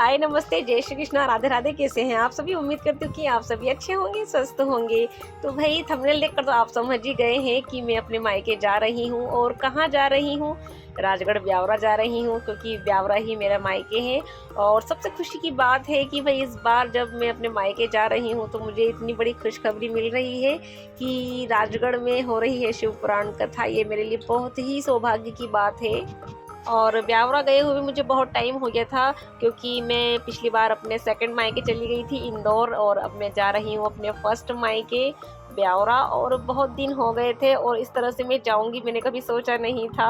हाय, नमस्ते, जय श्री कृष्णा, राधे राधे। कैसे हैं आप सभी? उम्मीद करती हूँ कि आप सभी अच्छे होंगे, स्वस्थ होंगे। तो भाई थंबनेल देखकर तो आप समझ ही गए हैं कि मैं अपने मायके जा रही हूँ। और कहाँ जा रही हूँ? राजगढ़ ब्यावरा जा रही हूँ, क्योंकि ब्यावरा ही मेरा मायके है। और सबसे खुशी की बात है कि भाई इस बार जब मैं अपने मायके जा रही हूँ तो मुझे इतनी बड़ी खुशखबरी मिल रही है कि राजगढ़ में हो रही है शिव पुराण कथा। ये मेरे लिए बहुत ही सौभाग्य की बात है। और ब्यावरा गए हुए मुझे बहुत टाइम हो गया था, क्योंकि मैं पिछली बार अपने सेकंड मायके चली गई थी इंदौर, और अब मैं जा रही हूँ अपने फर्स्ट मायके ब्यावरा। और बहुत दिन हो गए थे और इस तरह से मैं जाऊँगी मैंने कभी सोचा नहीं था।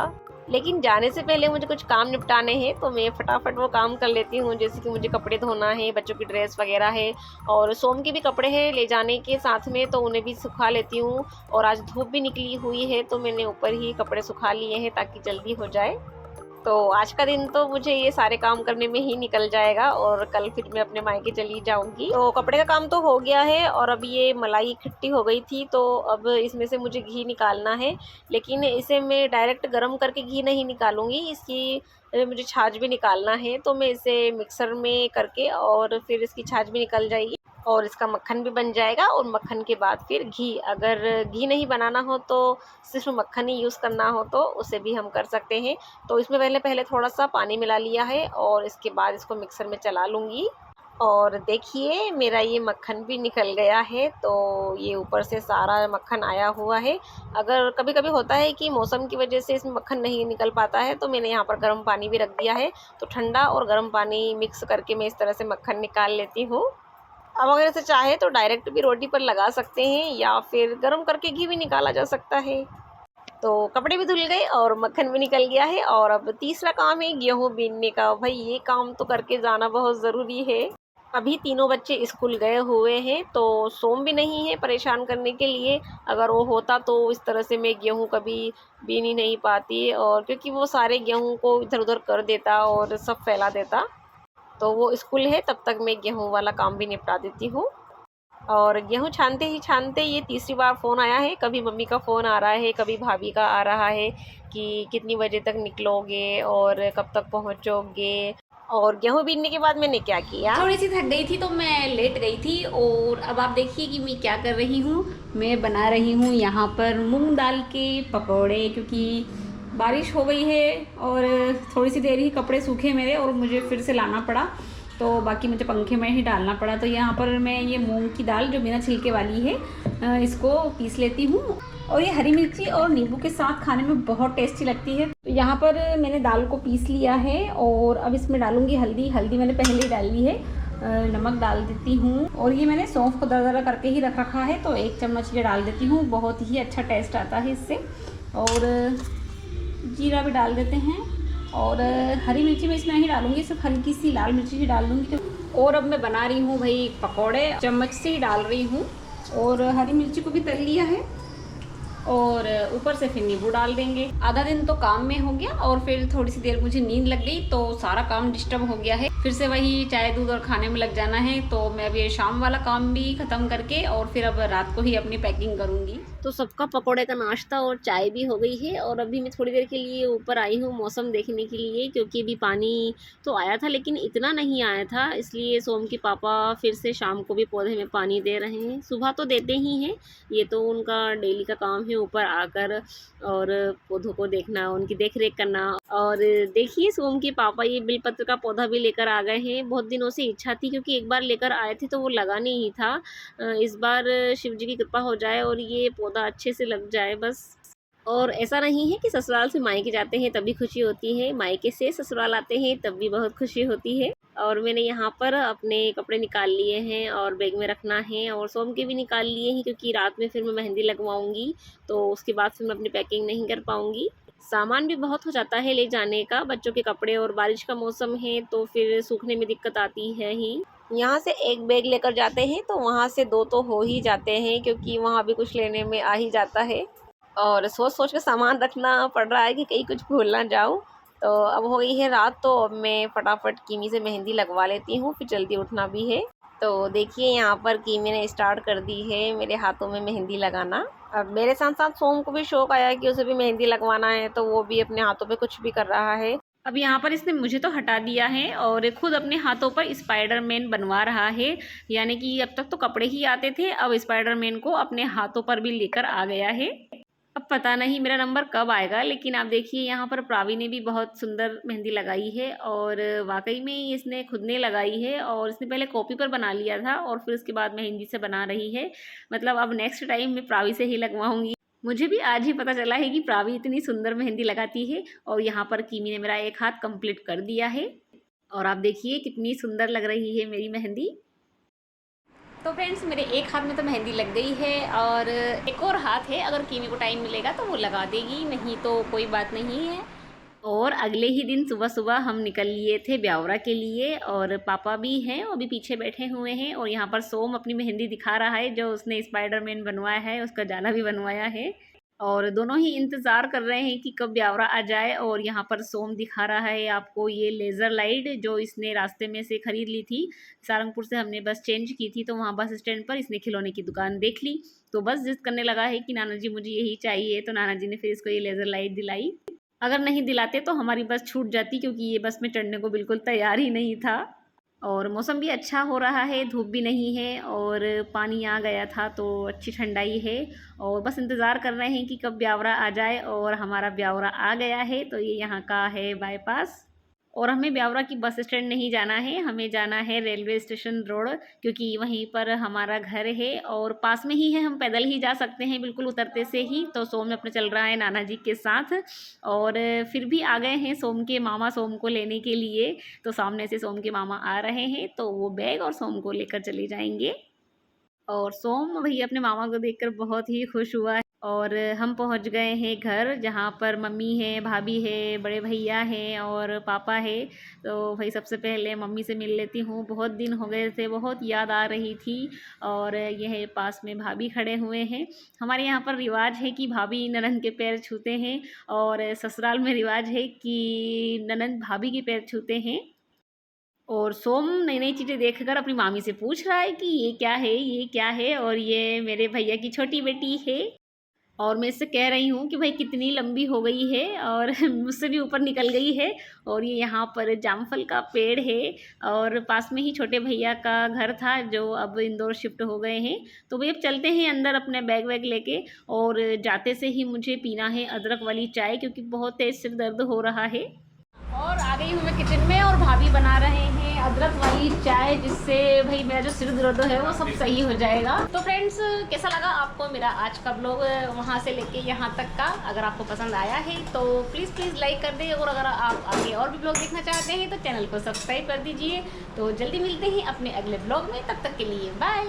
लेकिन जाने से पहले मुझे कुछ काम निपटाने हैं, तो मैं फटाफट वो काम कर लेती हूँ। जैसे कि मुझे कपड़े धोना है, बच्चों की ड्रेस वगैरह है, और सोम के भी कपड़े हैं ले जाने के साथ में, तो उन्हें भी सुखा लेती हूँ। और आज धूप भी निकली हुई है तो मैंने ऊपर ही कपड़े सुखा लिए हैं ताकि जल्दी हो जाए। तो आज का दिन तो मुझे ये सारे काम करने में ही निकल जाएगा, और कल फिर मैं अपने मायके चली जाऊंगी। तो कपड़े का काम तो हो गया है, और अब ये मलाई इकट्ठी हो गई थी तो अब इसमें से मुझे घी निकालना है। लेकिन इसे मैं डायरेक्ट गर्म करके घी नहीं निकालूंगी, इसकी मुझे छाछ भी निकालना है। तो मैं इसे मिक्सर में करके और फिर इसकी छाछ भी निकल जाएगी और इसका मक्खन भी बन जाएगा। और मक्खन के बाद फिर घी, अगर घी नहीं बनाना हो तो सिर्फ मक्खन ही यूज़ करना हो तो उसे भी हम कर सकते हैं। तो इसमें पहले थोड़ा सा पानी मिला लिया है और इसके बाद इसको मिक्सर में चला लूँगी। और देखिए मेरा ये मक्खन भी निकल गया है। तो ये ऊपर से सारा मक्खन आया हुआ है। अगर कभी कभी होता है कि मौसम की वजह से इसमें मक्खन नहीं निकल पाता है, तो मैंने यहाँ पर गर्म पानी भी रख दिया है। तो ठंडा और गर्म पानी मिक्स करके मैं इस तरह से मक्खन निकाल लेती हूँ। अब अगर इसे चाहे तो डायरेक्ट भी रोटी पर लगा सकते हैं, या फिर गर्म करके घी भी निकाला जा सकता है। तो कपड़े भी धुल गए और मक्खन भी निकल गया है। और अब तीसरा काम है गेहूं बीनने का। भाई ये काम तो करके जाना बहुत ज़रूरी है। अभी तीनों बच्चे स्कूल गए हुए हैं, तो सोम भी नहीं है परेशान करने के लिए। अगर वो होता तो इस तरह से मैं गेहूं कभी बीन ही नहीं पाती, और क्योंकि वो सारे गेहूं को इधर उधर कर देता और सब फैला देता। तो वो स्कूल है तब तक मैं गेहूं वाला काम भी निपटा देती हूँ। और गेहूँ छानते ही छानते ये तीसरी बार फ़ोन आया है। कभी मम्मी का फ़ोन आ रहा है, कभी भाभी का आ रहा है कि कितनी बजे तक निकलोगे और कब तक पहुँचोगे। और गेहूँ बीनने के बाद मैंने क्या किया, थोड़ी सी थक गई थी तो मैं लेट गई थी। और अब आप देखिए कि मैं क्या कर रही हूँ। मैं बना रही हूँ यहाँ पर मूंग दाल के पकौड़े, क्योंकि बारिश हो गई है और थोड़ी सी देर ही कपड़े सूखे मेरे और मुझे फिर से लाना पड़ा, तो बाकी मुझे पंखे में ही डालना पड़ा। तो यहाँ पर मैं ये मूंग की दाल जो बिना छिलके वाली है इसको पीस लेती हूँ, और ये हरी मिर्ची और नींबू के साथ खाने में बहुत टेस्टी लगती है। तो यहाँ पर मैंने दाल को पीस लिया है और अब इसमें डालूंगी हल्दी। हल्दी मैंने पहले ही डाल ली है, नमक डाल देती हूँ। और ये मैंने सौंफ को दरदरा करके ही रख रखा है, तो 1 चम्मच ये डाल देती हूँ। बहुत ही अच्छा टेस्ट आता है इससे। और जीरा भी डाल देते हैं, और हरी मिर्ची मैं इसमें नहीं डालूंगी, सिर्फ हल्की सी लाल मिर्ची ही डाल दूँगी। और अब मैं बना रही हूँ भाई पकौड़े, चम्मच से ही डाल रही हूँ। और हरी मिर्ची को भी तल लिया है, और ऊपर से फिर नींबू डाल देंगे। आधा दिन तो काम में हो गया, और फिर थोड़ी सी देर मुझे नींद लग गई तो सारा काम डिस्टर्ब हो गया है। फिर से वही चाय दूध और खाने में लग जाना है। तो मैं अभी शाम वाला काम भी ख़त्म करके और फिर अब रात को ही अपनी पैकिंग करूँगी। तो सबका पकौड़े का नाश्ता और चाय भी हो गई है, और अभी मैं थोड़ी देर के लिए ऊपर आई हूँ मौसम देखने के लिए, क्योंकि अभी पानी तो आया था लेकिन इतना नहीं आया था। इसलिए सोम के पापा फिर से शाम को भी पौधे में पानी दे रहे हैं। सुबह तो देते ही हैं, ये तो उनका डेली का काम है, ऊपर आकर और पौधों को देखना, उनकी देख रेख करना। और देखिए सोम के पापा ये बेलपत्र का पौधा भी लेकर आ गए हैं। बहुत दिनों से इच्छा थी, क्योंकि एक बार लेकर आए थे तो वो लगा नहीं था। इस बार शिव जी की कृपा हो जाए और ये पौधा अच्छे से लग जाए बस। और ऐसा नहीं है कि ससुराल से मायके जाते हैं तभी खुशी होती है, मायके से ससुराल आते हैं तब भी बहुत खुशी होती है। और मैंने यहाँ पर अपने कपड़े निकाल लिए हैं और बैग में रखना है, और सोम के भी निकाल लिए हैं, क्योंकि रात में फिर मैं मेहंदी लगवाऊंगी, तो उसके बाद फिर मैं अपनी पैकिंग नहीं कर पाऊंगी। सामान भी बहुत हो जाता है ले जाने का, बच्चों के कपड़े, और बारिश का मौसम है तो फिर सूखने में दिक्कत आती है ही। यहाँ से एक बैग लेकर जाते हैं तो वहाँ से 2 तो हो ही जाते हैं, क्योंकि वहाँ भी कुछ लेने में आ ही जाता है। और सोच सोच के सामान रखना पड़ रहा है कि कहीं कुछ भूल ना जाऊँ। तो अब हो गई है रात, तो अब मैं फटाफट कीमी से मेहंदी लगवा लेती हूँ, फिर जल्दी उठना भी है। तो देखिए यहाँ पर कीमी ने स्टार्ट कर दी है मेरे हाथों में मेहंदी लगाना। अब मेरे साथ साथ सोम को भी शौक आया कि उसे भी मेहंदी लगवाना है, तो वो भी अपने हाथों पे कुछ भी कर रहा है। अब यहाँ पर इसने मुझे तो हटा दिया है और खुद अपने हाथों पर स्पाइडरमैन बनवा रहा है। यानी कि अब तक तो कपड़े ही आते थे, अब स्पाइडरमैन को अपने हाथों पर भी लेकर आ गया है। अब पता नहीं मेरा नंबर कब आएगा, लेकिन आप देखिए यहाँ पर प्रावी ने भी बहुत सुंदर मेहंदी लगाई है और वाकई में इसने खुद ने लगाई है। और इसने पहले कॉपी पर बना लिया था और फिर उसके बाद मेहंदी से बना रही है। मतलब अब नेक्स्ट टाइम मैं प्रावी से ही लगवाऊंगी। मुझे भी आज ही पता चला है कि प्रावी इतनी सुंदर मेहंदी लगाती है। और यहाँ पर कीमी ने मेरा एक हाथ कंप्लीट कर दिया है और आप देखिए कितनी सुंदर लग रही है मेरी मेहंदी। तो फ्रेंड्स मेरे एक हाथ में तो मेहंदी लग गई है और एक और हाथ है, अगर कीमी को टाइम मिलेगा तो वो लगा देगी, नहीं तो कोई बात नहीं है। और अगले ही दिन सुबह सुबह हम निकल लिए थे ब्यावरा के लिए और पापा भी हैं, वो भी पीछे बैठे हुए हैं। और यहाँ पर सोम अपनी मेहंदी दिखा रहा है, जो उसने स्पाइडरमैन बनवाया है, उसका जाला भी बनवाया है। और दोनों ही इंतज़ार कर रहे हैं कि कब ब्यावरा आ जाए। और यहाँ पर सोम दिखा रहा है आपको ये लेज़र लाइट, जो इसने रास्ते में से ख़रीद ली थी। सारंगपुर से हमने बस चेंज की थी, तो वहाँ बस स्टैंड पर इसने खिलौने की दुकान देख ली, तो बस जिद करने लगा है कि नाना जी मुझे यही चाहिए। तो नाना जी ने फिर इसको ये लेज़र लाइट दिलाई। अगर नहीं दिलाते तो हमारी बस छूट जाती, क्योंकि ये बस में चढ़ने को बिल्कुल तैयार ही नहीं था। और मौसम भी अच्छा हो रहा है, धूप भी नहीं है और पानी आ गया था, तो अच्छी ठंडाई है। और बस इंतज़ार कर रहे हैं कि कब ब्यावरा आ जाए। और हमारा ब्यावरा आ गया है, तो ये यहाँ का है बाईपास। और हमें ब्यावरा की बस स्टैंड नहीं जाना है, हमें जाना है रेलवे स्टेशन रोड, क्योंकि वहीं पर हमारा घर है और पास में ही है, हम पैदल ही जा सकते हैं बिल्कुल उतरते से ही। तो सोम अपने चल रहा है नाना जी के साथ और फिर भी आ गए हैं सोम के मामा सोम को लेने के लिए। तो सामने से सोम के मामा आ रहे हैं, तो वो बैग और सोम को लेकर चले जाएंगे। और सोम भैया अपने मामा को देखकर बहुत ही खुश हुआ है। और हम पहुंच गए हैं घर, जहां पर मम्मी है, भाभी है, बड़े भैया हैं और पापा है। तो भाई सबसे पहले मम्मी से मिल लेती हूँ, बहुत दिन हो गए थे, बहुत याद आ रही थी। और यह पास में भाभी खड़े हुए हैं। हमारे यहाँ पर रिवाज है कि भाभी ननंद के पैर छूते हैं और ससुराल में रिवाज है कि ननंद भाभी के पैर छूते हैं। और सोम नई नई चीज़ें देखकर अपनी मामी से पूछ रहा है कि ये क्या है, ये क्या है। और ये मेरे भैया की छोटी बेटी है। और मैं इससे कह रही हूँ कि भाई कितनी लंबी हो गई है और मुझसे भी ऊपर निकल गई है। और ये यहाँ पर जामफल का पेड़ है और पास में ही छोटे भैया का घर था, जो अब इंदौर शिफ्ट हो गए हैं। तो भाई अब चलते हैं अंदर अपने बैग वैग लेके। और जाते से ही मुझे पीना है अदरक वाली चाय, क्योंकि बहुत तेज सिर दर्द हो रहा है। और आ गई हूँ मैं किचन में और भाभी बना रहे हैं अदरक वाली चाय, जिससे भाई मेरा जो सिर दर्द है वो सब सही हो जाएगा। तो फ्रेंड्स कैसा लगा आपको मेरा आज का ब्लॉग, वहाँ से लेके यहाँ तक का? अगर आपको पसंद आया है तो प्लीज़ लाइक कर दें। और अगर आप आगे और भी ब्लॉग देखना चाहते हैं तो चैनल को सब्सक्राइब कर दीजिए। तो जल्दी मिलते हैं अपने अगले ब्लॉग में, तब तक के लिए बाय।